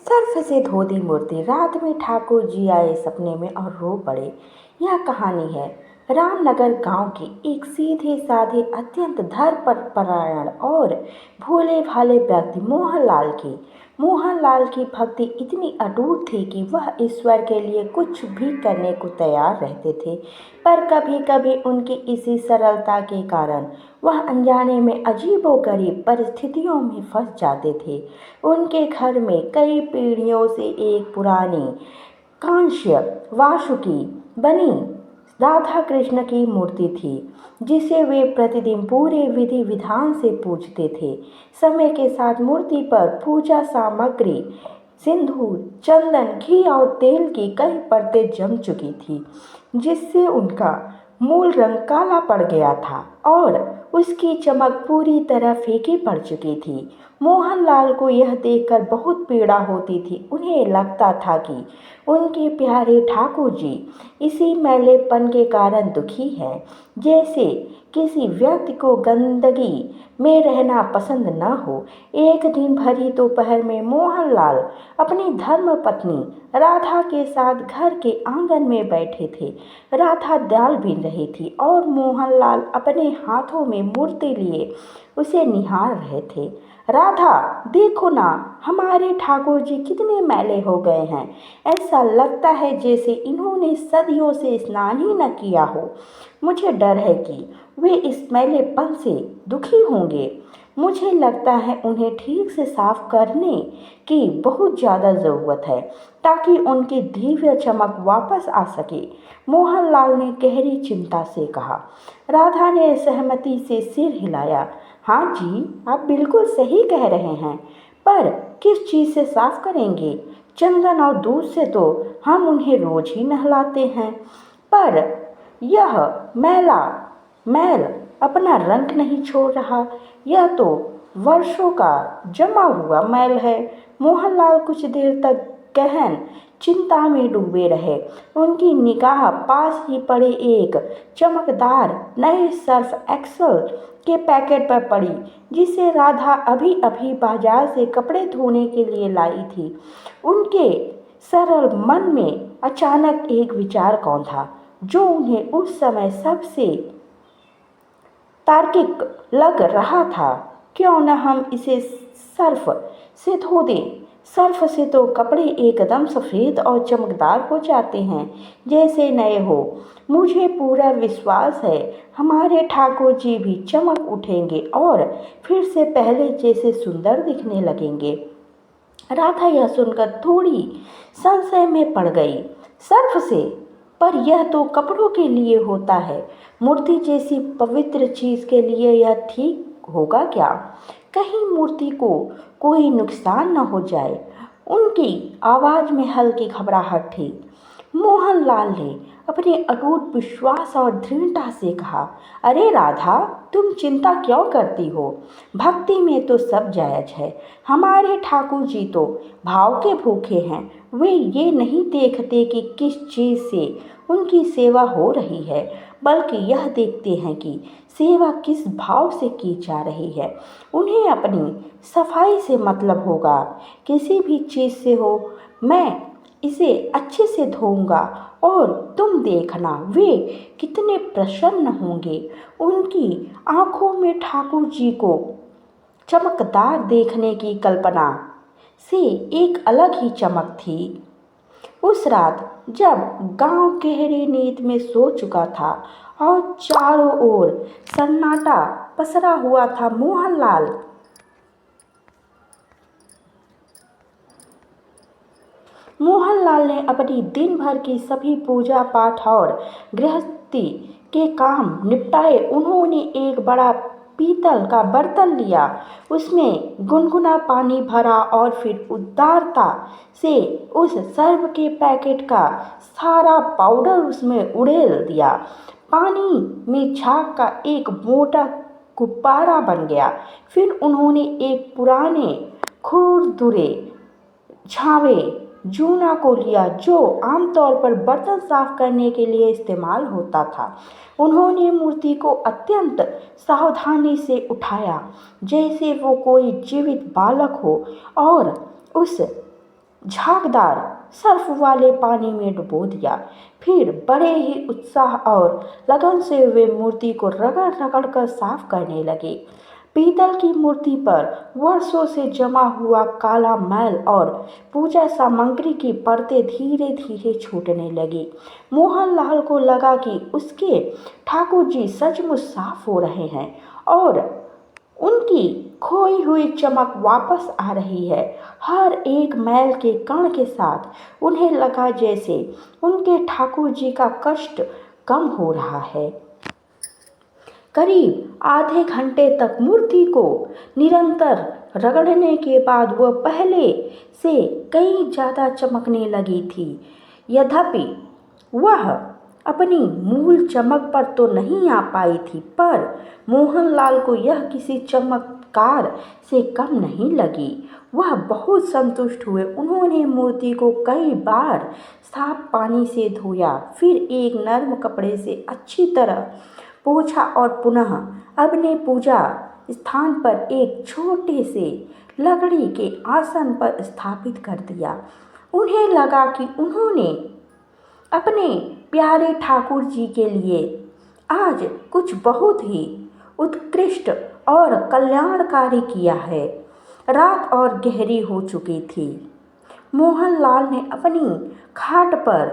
Surf से धो दी मूर्ति। रात में ठाकुर जी आए सपने में और रो पड़े। यह कहानी है रामनगर गांव की एक सीधे साधे अत्यंत धर्मपरायण और भोले भाले व्यक्ति मोहनलाल की। मोहनलाल की भक्ति इतनी अटूट थी कि वह ईश्वर के लिए कुछ भी करने को तैयार रहते थे, पर कभी कभी उनकी इसी सरलता के कारण वह अनजाने में अजीबोगरीब परिस्थितियों में फंस जाते थे। उनके घर में कई पीढ़ियों से एक पुरानी कांस्य वासुकी बनी राधा कृष्ण की मूर्ति थी, जिसे वे प्रतिदिन पूरे विधि विधान से पूजते थे। समय के साथ मूर्ति पर पूजा सामग्री, सिंदूर, चंदन, घी और तेल की कई परतें जम चुकी थी, जिससे उनका मूल रंग काला पड़ गया था और उसकी चमक पूरी तरह फीकी पड़ चुकी थी। मोहनलाल को यह देखकर बहुत पीड़ा होती थी। उन्हें लगता था कि उनके प्यारे ठाकुर जी इसी मैलेपन के कारण दुखी हैं, जैसे किसी व्यक्ति को गंदगी में रहना पसंद न हो। एक दिन भरी दोपहर में मोहनलाल अपनी धर्मपत्नी राधा के साथ घर के आंगन में बैठे थे। राधा दाल बीन रही थी और मोहनलाल अपने हाथों में मूर्ति लिए उसे निहार रहे थे। राधा, देखो ना, हमारे ठाकुर जी कितने मैले हो गए हैं। ऐसा लगता है जैसे इन्होंने सदियों से स्नान ही न किया हो। मुझे डर है कि वे इस मैलेपन से दुखी होंगे। मुझे लगता है उन्हें ठीक से साफ करने की बहुत ज़्यादा ज़रूरत है, ताकि उनकी दिव्य चमक वापस आ सके। मोहनलाल ने गहरी चिंता से कहा। राधा ने सहमति से सिर हिलाया। हाँ जी, आप बिल्कुल सही कह रहे हैं, पर किस चीज़ से साफ करेंगे? चंदन और दूध से तो हम उन्हें रोज ही नहलाते हैं, पर यह मैल अपना रंग नहीं छोड़ रहा। यह तो वर्षों का जमा हुआ मैल है। मोहनलाल कुछ देर तक गहन चिंता में डूबे रहे। उनकी निगाह पास ही पड़े एक चमकदार नए सर्फ एक्सल के पैकेट पर पड़ी, जिसे राधा अभी अभी बाजार से कपड़े धोने के लिए लाई थी। उनके सरल मन में अचानक एक विचार कौन था, जो उन्हें उस समय सबसे तार्किक लग रहा था। क्यों न हम इसे सर्फ से धो दें? सर्फ से तो कपड़े एकदम सफ़ेद और चमकदार हो जाते हैं, जैसे नए हो। मुझे पूरा विश्वास है हमारे ठाकुर जी भी चमक उठेंगे और फिर से पहले जैसे सुंदर दिखने लगेंगे। राधा यह सुनकर थोड़ी संशय में पड़ गई। सर्फ से? पर यह तो कपड़ों के लिए होता है। मूर्ति जैसी पवित्र चीज़ के लिए यह ठीक होगा क्या? कहीं मूर्ति को कोई नुकसान न हो जाए। उनकी आवाज़ में हल्की घबराहट थी। मोहनलाल ने अपने अटूट विश्वास और दृढ़ता से कहा, अरे राधा, तुम चिंता क्यों करती हो? भक्ति में तो सब जायज है। हमारे ठाकुर जी तो भाव के भूखे हैं। वे ये नहीं देखते कि किस चीज़ से उनकी सेवा हो रही है, बल्कि यह देखते हैं कि सेवा किस भाव से की जा रही है। उन्हें अपनी सफाई से मतलब होगा, किसी भी चीज़ से हो। मैं इसे अच्छे से धोऊंगा और तुम देखना वे कितने प्रसन्न होंगे। उनकी आंखों में ठाकुर जी को चमकदार देखने की कल्पना से एक अलग ही चमक थी। उस रात जब गांव गहरी नींद में सो चुका था और चारों ओर सन्नाटा पसरा हुआ था, मोहनलाल ने अपनी दिन भर की सभी पूजा पाठ और गृहस्थी के काम निपटाए। उन्होंने एक बड़ा पीतल का बर्तन लिया, उसमें गुनगुना पानी भरा और फिर उदारता से उस सर्फ के पैकेट का सारा पाउडर उसमें उड़ेल दिया। पानी में झाग का एक मोटा गुब्बारा बन गया। फिर उन्होंने एक पुराने खुरदुरे झावे जूना को लिया, जो आमतौर पर बर्तन साफ करने के लिए इस्तेमाल होता था। उन्होंने मूर्ति को अत्यंत सावधानी से उठाया, जैसे वो कोई जीवित बालक हो, और उस झागदार सर्फ वाले पानी में डुबो दिया। फिर बड़े ही उत्साह और लगन से वे मूर्ति को रगड़ रगड़ कर साफ करने लगे। पीतल की मूर्ति पर वर्षों से जमा हुआ काला मैल और पूजा सामग्री की परतें धीरे धीरे छूटने लगी। मोहनलाल को लगा कि उसके ठाकुर जी सचमुच साफ हो रहे हैं और उनकी खोई हुई चमक वापस आ रही है। हर एक मैल के कण के साथ उन्हें लगा जैसे उनके ठाकुर जी का कष्ट कम हो रहा है। करीब आधे घंटे तक मूर्ति को निरंतर रगड़ने के बाद वह पहले से कहीं ज़्यादा चमकने लगी थी। यद्यपि वह अपनी मूल चमक पर तो नहीं आ पाई थी, पर मोहनलाल को यह किसी चमत्कार से कम नहीं लगी। वह बहुत संतुष्ट हुए। उन्होंने मूर्ति को कई बार साफ पानी से धोया, फिर एक नर्म कपड़े से अच्छी तरह पोंछा और पुनः अपने पूजा स्थान पर एक छोटे से लकड़ी के आसन पर स्थापित कर दिया। उन्हें लगा कि उन्होंने अपने प्यारे ठाकुर जी के लिए आज कुछ बहुत ही उत्कृष्ट और कल्याणकारी किया है। रात और गहरी हो चुकी थी। मोहनलाल ने अपनी खाट पर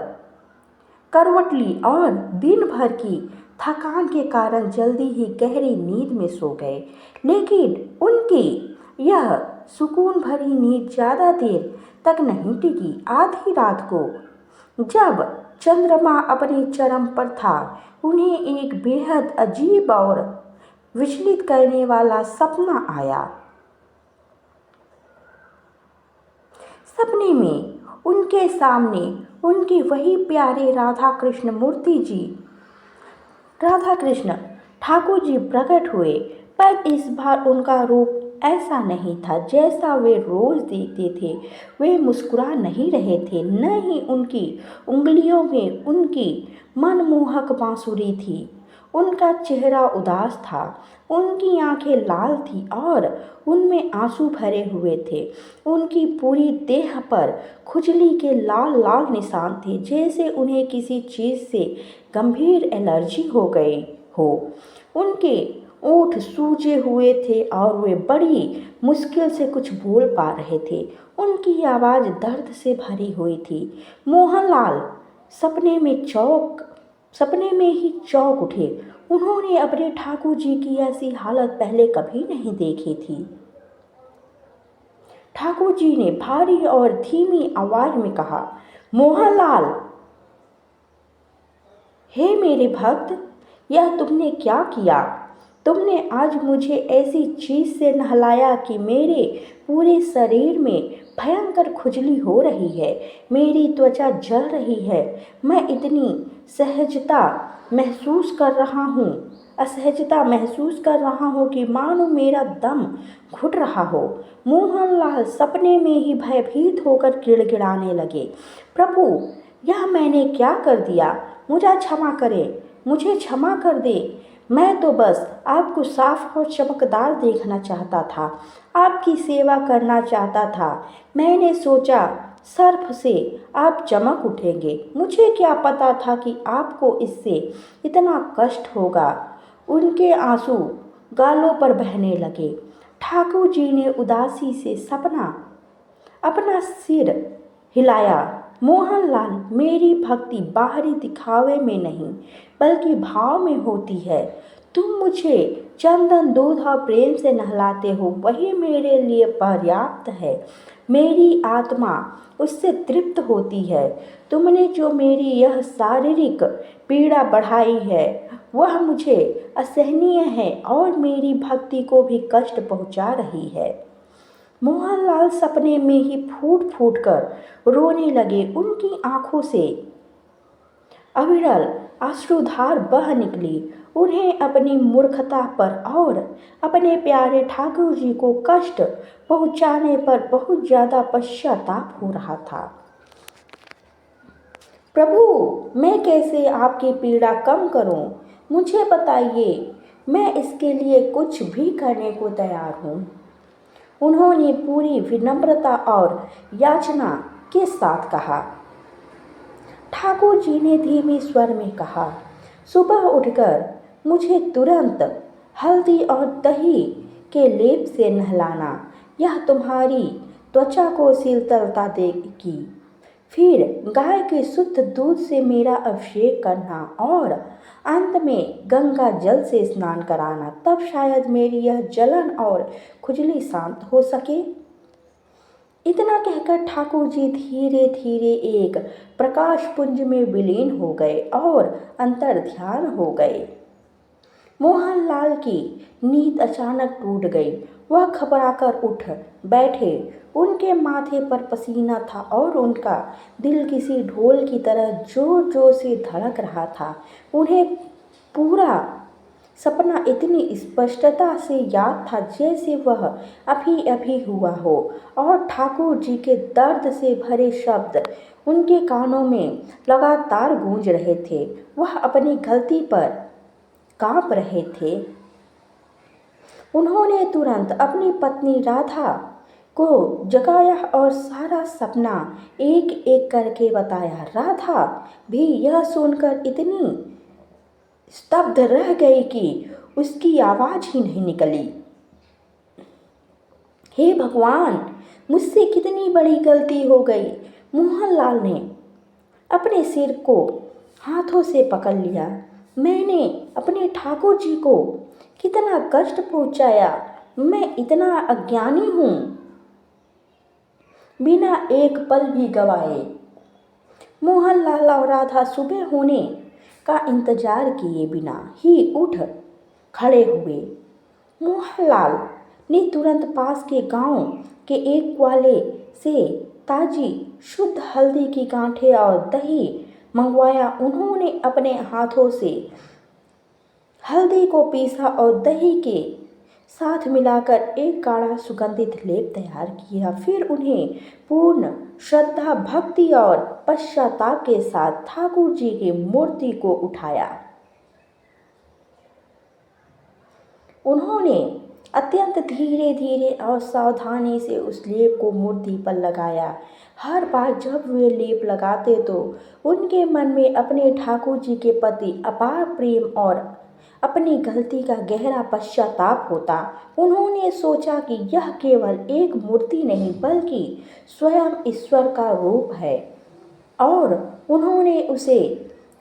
करवट ली और दिन भर की थकान के कारण जल्दी ही गहरी नींद में सो गए। लेकिन उनकी यह सुकून भरी नींद ज़्यादा देर तक नहीं टिकी। आधी रात को जब चंद्रमा अपने चरम पर था, उन्हें एक बेहद अजीब और विचलित करने वाला सपना आया। सपने में उनके सामने उनके वही प्यारे राधा कृष्ण ठाकुर जी प्रकट हुए, पर इस बार उनका रूप ऐसा नहीं था जैसा वे रोज देखते थे। वे मुस्कुरा नहीं रहे थे, न ही उनकी उंगलियों में उनकी मनमोहक बांसुरी थी। उनका चेहरा उदास था, उनकी आंखें लाल थीं और उनमें आंसू भरे हुए थे। उनकी पूरी देह पर खुजली के लाल लाल निशान थे, जैसे उन्हें किसी चीज़ से गंभीर एलर्जी हो गई हो। उनके ओठ सूजे हुए थे और वे बड़ी मुश्किल से कुछ बोल पा रहे थे। उनकी आवाज़ दर्द से भरी हुई थी। मोहनलाल सपने में ही चौंक उठे। उन्होंने अपने ठाकुर जी की ऐसी हालत पहले कभी नहीं देखी थी। ठाकुर जी ने भारी और धीमी आवाज में कहा, मोहनलाल, हे मेरे भक्त, यह तुमने क्या किया? तुमने आज मुझे ऐसी चीज से नहलाया कि मेरे पूरे शरीर में भयंकर खुजली हो रही है, मेरी त्वचा जल रही है। मैं इतनी असहजता महसूस कर रहा हूँ कि मानो मेरा दम घुट रहा हो। मोहनलाल सपने में ही भयभीत होकर गिड़गिड़ाने लगे, प्रभु, यह मैंने क्या कर दिया? मुझे क्षमा कर दे। मैं तो बस आपको साफ और चमकदार देखना चाहता था, आपकी सेवा करना चाहता था। मैंने सोचा सर्फ से आप चमक उठेंगे। मुझे क्या पता था कि आपको इससे इतना कष्ट होगा। उनके आंसू गालों पर बहने लगे। ठाकुर जी ने उदासी से अपना सिर हिलाया। मोहनलाल, मेरी भक्ति बाहरी दिखावे में नहीं बल्कि भाव में होती है। तुम मुझे चंदन, दूध और प्रेम से नहलाते हो, वही मेरे लिए पर्याप्त है। मेरी आत्मा उससे तृप्त होती है। तुमने जो मेरी यह शारीरिक पीड़ा बढ़ाई है वह मुझे असहनीय है और मेरी भक्ति को भी कष्ट पहुंचा रही है। मोहनलाल सपने में ही फूट फूट कर रोने लगे। उनकी आंखों से अविरल अश्रुधार बह निकली। उन्हें अपनी मूर्खता पर और अपने प्यारे ठाकुर जी को कष्ट पहुंचाने पर बहुत ज़्यादा पश्चाताप हो रहा था। प्रभु, मैं कैसे आपकी पीड़ा कम करूं? मुझे बताइए, मैं इसके लिए कुछ भी करने को तैयार हूँ। उन्होंने पूरी विनम्रता और याचना के साथ कहा। ठाकुर जी ने धीमे स्वर में कहा, सुबह उठकर मुझे तुरंत हल्दी और दही के लेप से नहलाना, यह तुम्हारी त्वचा को शीतलता देगी। फिर गाय के शुद्ध दूध से मेरा अभिषेक करना और अंत में गंगा जल से स्नान कराना, तब शायद मेरी यह जलन और खुजली शांत हो सके। इतना कहकर ठाकुर जी धीरे धीरे एक प्रकाश पुंज में विलीन हो गए और अंतर ध्यान हो गए। मोहनलाल की नींद अचानक टूट गई। वह घबराकर उठ बैठे। उनके माथे पर पसीना था और उनका दिल किसी ढोल की तरह जोर जोर से धड़क रहा था। उन्हें पूरा सपना इतनी स्पष्टता से याद था जैसे वह अभी अभी हुआ हो, और ठाकुर जी के दर्द से भरे शब्द उनके कानों में लगातार गूंज रहे थे। वह अपनी गलती पर कांप रहे थे। उन्होंने तुरंत अपनी पत्नी राधा को जगाया और सारा सपना एक एक करके बताया। राधा भी यह सुनकर इतनी स्तब्ध रह गई कि उसकी आवाज ही नहीं निकली। हे भगवान, मुझसे कितनी बड़ी गलती हो गई। मोहनलाल ने अपने सिर को हाथों से पकड़ लिया। मैंने अपने ठाकुर जी को कितना कष्ट पहुंचाया। मैं इतना अज्ञानी हूँ। बिना एक पल भी गवाए मोहनलाल और राधा सुबह होने का इंतजार किए बिना ही उठ खड़े हुए। मोहनलाल ने तुरंत पास के गांव के एक ग्वाले से ताजी शुद्ध हल्दी की गांठें और दही मंगवाया। उन्होंने अपने हाथों से हल्दी को पीसा और दही के साथ मिलाकर एक गाढ़ा सुगंधित लेप तैयार किया। फिर उन्हें पूर्ण श्रद्धा, भक्ति और पश्चाताप के साथ ठाकुर जी की मूर्ति को उठाया। उन्होंने अत्यंत धीरे धीरे और सावधानी से उस लेप को मूर्ति पर लगाया। हर बार जब वे लेप लगाते तो उनके मन में अपने ठाकुर जी के प्रति अपार प्रेम और अपनी गलती का गहरा पश्चाताप होता। उन्होंने सोचा कि यह केवल एक मूर्ति नहीं बल्कि स्वयं ईश्वर का रूप है, और उन्होंने उसे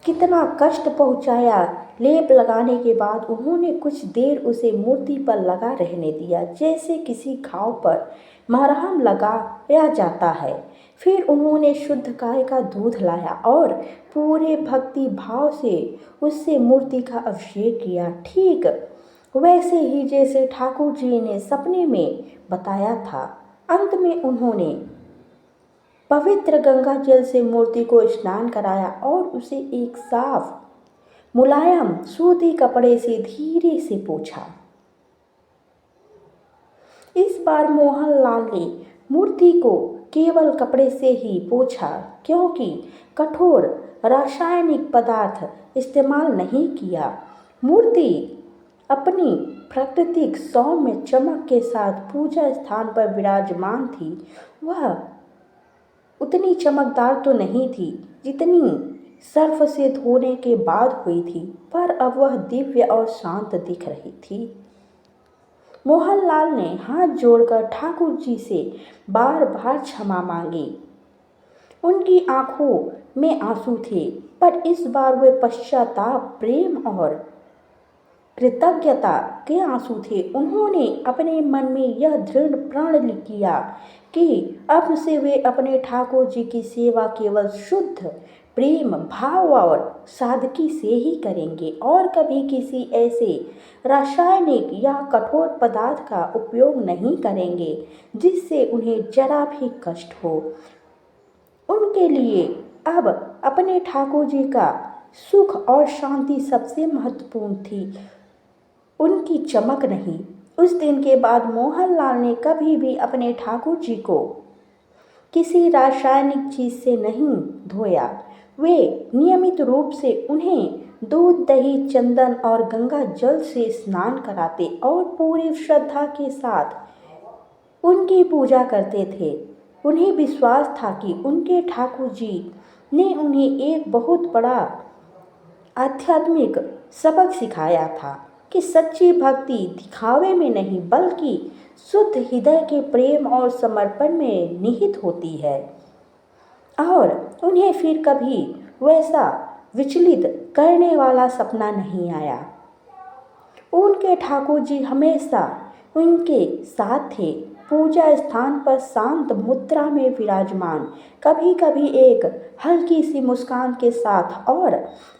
कितना कष्ट पहुंचाया। लेप लगाने के बाद उन्होंने कुछ देर उसे मूर्ति पर लगा रहने दिया, जैसे किसी घाव पर मरहम लगाया जाता है। फिर उन्होंने शुद्ध गाय का दूध लाया और पूरे भक्ति भाव से उससे मूर्ति का अभिषेक किया, ठीक वैसे ही जैसे ठाकुर जी ने सपने में बताया था। अंत में उन्होंने पवित्र गंगा जल से मूर्ति को स्नान कराया और उसे एक साफ मुलायम सूती कपड़े से धीरे से पोंछा। इस बार मोहनलाल ने मूर्ति को केवल कपड़े से ही पोंछा, क्योंकि कठोर रासायनिक पदार्थ इस्तेमाल नहीं किया। मूर्ति अपनी प्राकृतिक सौम्य चमक के साथ पूजा स्थान पर विराजमान थी। वह उतनी चमकदार तो नहीं थी जितनी सर्फ से धोने के बाद हुई थी, पर अब वह दिव्य और शांत दिख रही थी। मोहनलाल ने हाथ जोड़कर ठाकुर जी से बार बार क्षमा मांगी। उनकी आंखों में आंसू थे, पर इस बार वे पश्चाताप, प्रेम और कृतज्ञता के आंसू थे। उन्होंने अपने मन में यह दृढ़ प्रण किया कि अब से वे अपने ठाकुर जी की सेवा केवल शुद्ध प्रेम भाव और सादगी से ही करेंगे, और कभी किसी ऐसे रासायनिक या कठोर पदार्थ का उपयोग नहीं करेंगे जिससे उन्हें जरा भी कष्ट हो। उनके लिए अब अपने ठाकुर जी का सुख और शांति सबसे महत्वपूर्ण थी, उनकी चमक नहीं। उस दिन के बाद मोहनलाल ने कभी भी अपने ठाकुर जी को किसी रासायनिक चीज से नहीं धोया। वे नियमित रूप से उन्हें दूध, दही, चंदन और गंगा जल से स्नान कराते और पूरी श्रद्धा के साथ उनकी पूजा करते थे। उन्हें विश्वास था कि उनके ठाकुर जी ने उन्हें एक बहुत बड़ा आध्यात्मिक सबक सिखाया था कि सच्ची भक्ति दिखावे में नहीं बल्कि शुद्ध हृदय के प्रेम और समर्पण में निहित होती है। और उन्हें फिर कभी वैसा विचलित करने वाला सपना नहीं आया। उनके ठाकुर जी हमेशा उनके साथ थे, पूजा स्थान पर शांत मुद्रा में विराजमान, कभी कभी एक हल्की सी मुस्कान के साथ और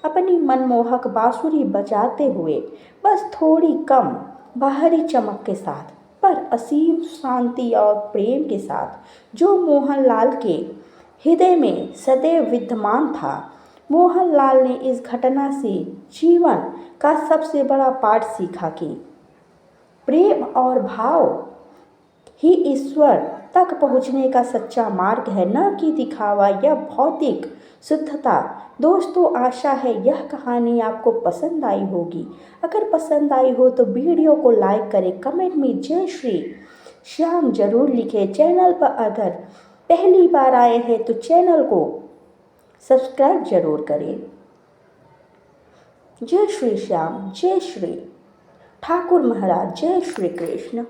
अपनी मनमोहक बांसुरी बजाते हुए, बस थोड़ी कम बाहरी चमक के साथ, पर असीम शांति और प्रेम के साथ जो मोहनलाल के हृदय में सदैव विद्यमान था। मोहनलाल ने इस घटना से जीवन का सबसे बड़ा पाठ सीखा कि प्रेम और भाव ही ईश्वर तक पहुंचने का सच्चा मार्ग है, न कि दिखावा या भौतिक शुद्धता। दोस्तों, आशा है यह कहानी आपको पसंद आई होगी। अगर पसंद आई हो तो वीडियो को लाइक करें, कमेंट में जय श्री श्याम जरूर लिखें। चैनल पर अगर पहली बार आए हैं तो चैनल को सब्सक्राइब जरूर करें। जय श्री श्याम, जय श्री ठाकुर महाराज, जय श्री कृष्ण।